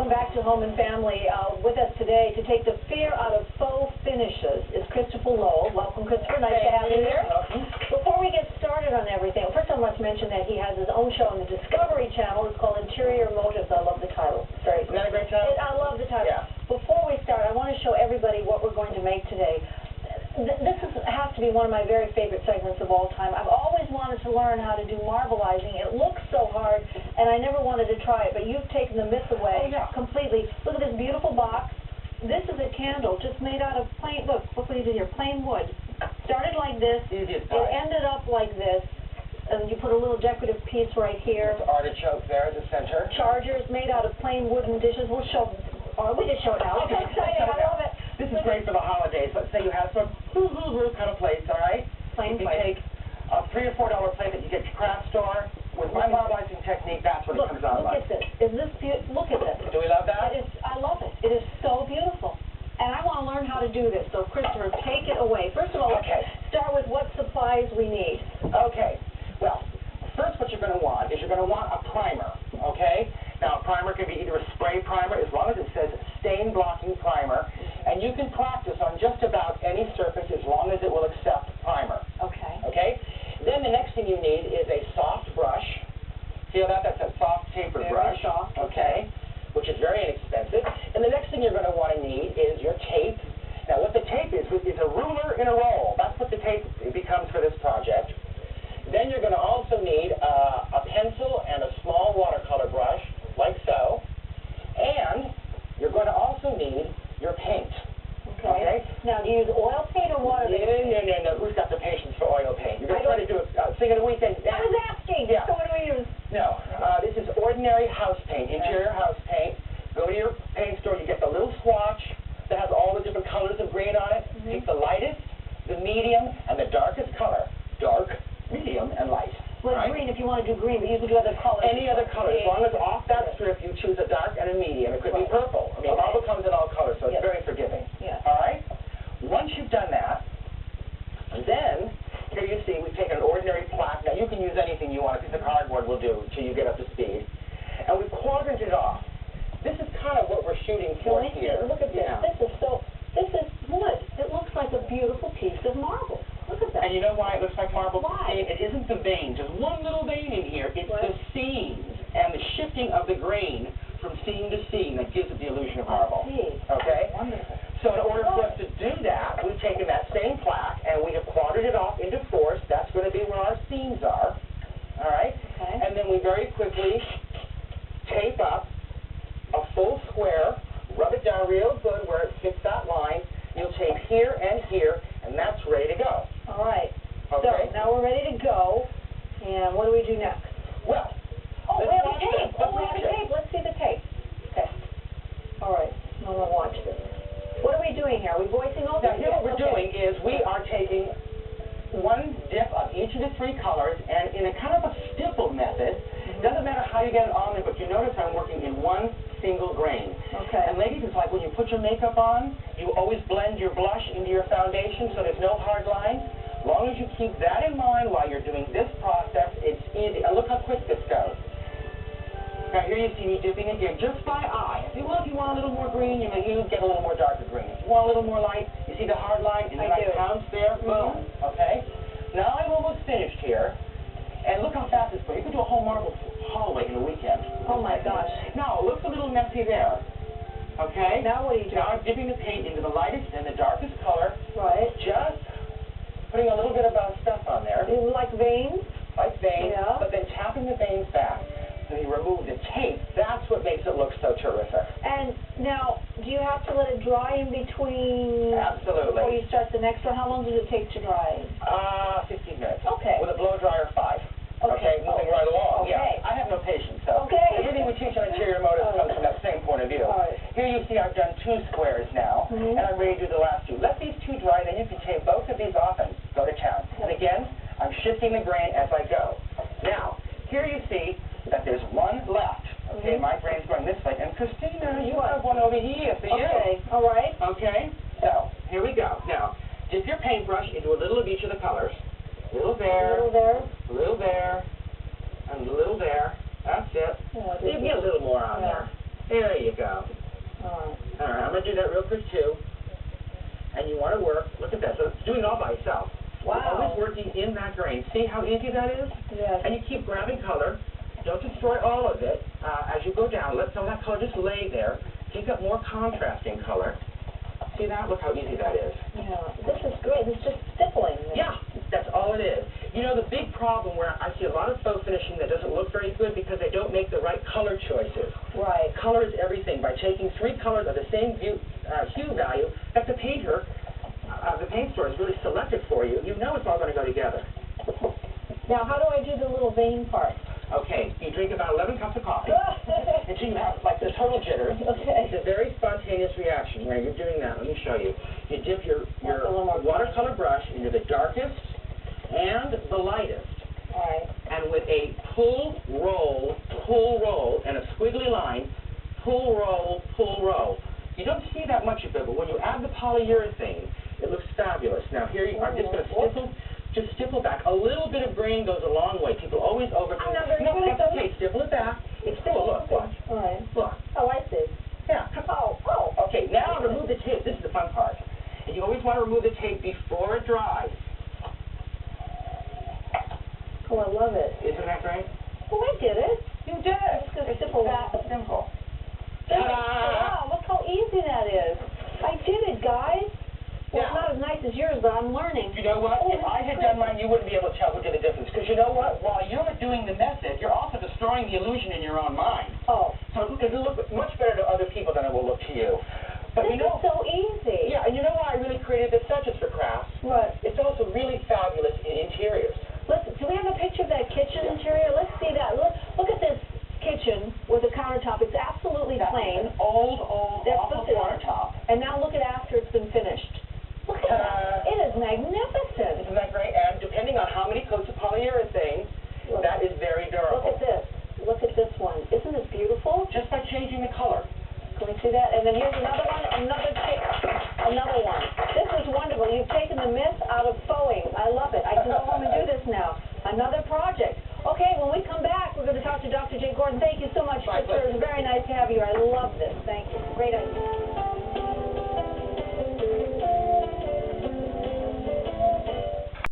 welcome back to Home and Family. With us today to take the fear out of faux finishes is Christopher Lowell. Welcome, Christopher. Nice to have you here. Before we get started on everything, first I must mention that he has his own show on the Discovery Channel. It's called Interior Motives. I love the title. Very Isn't that a great title? I love the title. Yeah. Before we start, I want to show everybody what we're going to make today. This has to be one of my very favorite segments of all time. I've always wanted to learn how to do marbleizing. It looks so hard, and I never wanted to try it, but you've taken the myth away completely. Look at this beautiful box. This is a candle just made out of plain, look what he did here, plain wood. Started like this, it ended up like this, and you put a little decorative piece right here. There's artichoke there at the center. Chargers made out of plain wooden dishes. We'll show, we just show it now. It's exciting, I love it. This is great for the holidays. Let's say you have some kind of plates, all right? Plain you plate. Take a $3 or $4 plate that you get at your craft store. With my marbleizing technique, that's what it comes out like. Look at this. Is this beautiful? Look at this. Do we love that? I love it. It is so beautiful. And I want to learn how to do this. So, Christopher, take it away. First of all, let's start with what supplies we need. Okay. Well, first what you're going to want is you're going to want a primer, okay? Now, a primer can be either a spray primer, as long as it says stain-blocking primer, and you can practice on just about any surface as long as it will accept primer. Okay. Okay? Then the next thing you need is a soft brush. Feel that? That's a soft tapered brush. Very soft. Okay. Which is very inexpensive. And the next thing you're going to want to need is your tape. Now, what the tape is a ruler in a roll. That's what the tape becomes for this project. Then you're going to also need a pencil and a small watercolor brush, like so. And you're going to also need your paint. Okay. Now, do you use oil paint or water paint? No. Who's got the patience for oil paint? You're going to try to do a thing of the weekend. I was asking. Yeah. So what do we use? No. This is ordinary house paint, interior house paint. Go to your paint store. You get the little swatch that has all the different colors of green on it. Pick the lightest, the medium, and the darkest color. Dark, medium, and light. Well, green if you want to do green, but you can do other colors. Any other color. As long as off that strip you choose a dark and a medium. It could be purple. I mean, marble comes in all colors, so it's very forgiving. Yeah. All right? Once you've done that, then, here you see, we've taken an ordinary plaque. Now, you can use anything you want. A piece of cardboard will do until you get up to speed. And we've quadrant it off. This is kind of what we're shooting for here. Look at this. Yeah. This is wood. It looks like a beautiful piece of marble. Look at that. And you know why it looks like marble? Why? It isn't the veins. There's one little vein in here. It's the seams and the shifting of the grain from seam to seam that gives it the illusion of marble. I see. Okay? Wonderful. So in order for us to do that, we've taken that same plaque and we have quadrant it off into fours. That's going to be where our seams are. All right? Okay. And then we very quickly tape up a full square, rub it down real good where it fits that line. You'll tape here and here, and that's ready to go. All right. Okay. So now we're ready to go. And what do we do next? Well, we have the tape. We have the tape. Let's see the tape. Okay. All right. I'm going to watch this. What are we doing here? Are we voicing over? Now, here what we're doing is we are taking one dip of each of the three colors, and in a kind of a stipple method, doesn't matter how you get it on there, but you notice I'm working in one single grain. Okay. And ladies, it's like when you put your makeup on, you always blend your blush into your foundation so there's no hard lines. As long as you keep that in mind while you're doing this process, it's easy. And look how quick this goes. Now here you see me dipping again, just by eye. If you want a little more green, you get a little more darker green. If you want a little more light, you see the hard line, and then I pounce there, boom, okay? Now I'm almost finished here, and look how fast it's going. You can do a whole marble hallway in a weekend. Oh my gosh. Now, it looks a little messy there, okay? Now what are you doing? Now I'm dipping the paint into the lightest and the darkest color. Right. Just putting a little bit of stuff on there. Like veins? Like veins, but then Yeah. tapping the veins back. And you remove the tape. That's what makes it look so terrific. And now, do you have to let it dry in between? Absolutely. Before you start the next one? How long does it take to dry? 15 minutes. Okay. With a blow dryer, 5. Okay. Moving right along. Okay. Yeah. I have no patience, so. Okay. Everything we teach on interior motives comes from that same point of view. All right. Here you see I've done 2 squares now, and I'm ready to do the last 2. Let these 2 dry, then you can tape both of these off and go to town. And again, I'm shifting the grain as I go. Now, here you see that there's one left. Okay, my grain's going this way. And Cristina, you have one over here for you. Okay, all right. Okay, so here we go. Now, dip your paintbrush into a little of each of the colors. A little there, A little there. a little there, and a little there. That's it. Yeah, You can get a little more on there. There you go. do that real quick too. And you want to work, look at that, so it's doing it all by itself. Wow. Always working in that grain. See how easy that is? Yes. And you keep grabbing color. Don't destroy all of it. As you go down, let some of that color just lay there. Pick up more contrasting color. See that? Look how easy that is. Yeah, this is great. It's just stippling. Yeah, that's all it is. You know, the big problem where I see a lot of faux finishing that doesn't look very good because they don't make the right color choices. Right. Color is everything. By taking 3 colors of the same hue value that the painter, the paint store has really selected for you, you know it's all going to go together. Now, how do I do the little vein part? Okay, you drink about 11 cups of coffee until you have like the total jitters. Okay. It's a very spontaneous reaction where you're doing that. Let me show you. You dip your watercolor brush into the darkest and the lightest. All right. And with a pull, roll, and a squiggly line, pull, roll. You don't see that much of it, but when you add the polyurethane, it looks fabulous. Now here, I'm just going to stipple back. A little bit of grain goes a long way. People always over. No, that's okay. Stipple it back. It's cool. Look, watch. All right. Look. Oh, I see. Yeah. Oh. Okay, now remove the tape. This is the fun part. And you always want to remove the tape before it dries. Oh, I love it. Isn't that great? Oh, I did it. You did. It's just simple. That simple. Wow, look how easy that is. I did it, guys. Well, it's not as nice as yours, but I'm learning. You know what? If I had done mine, you wouldn't be able to tell who did the difference. Because you know what? While you're doing the method, you're also destroying the illusion in your own mind. Oh. So it'll look much better to other people than it will look to you. But this you know, is so easy. Yeah, and you know why I really created this? Not just for crafts. What? It's also really fabulous in interiors. Listen, do we have a picture of that kitchen interior? Let's see that. Look at this kitchen with a countertop. It's absolutely plain. An old, awful countertop. And now look at after it's been finished. Look at that. It is magnificent. Isn't that great? And depending on how many coats of polyurethane, that is very durable. Look at this. Look at this one. Isn't it beautiful? Just by changing the color. Can we see that? And then here's another one, another one. This is wonderful. You've taken the myth out of fauxing. I love it. I can go home and do this now. Another project. Okay, when we come back, we're going to talk to Dr. J. Gordon. Thank you so much, Christopher. It was very nice to have you. I love this. Thank you. Great idea.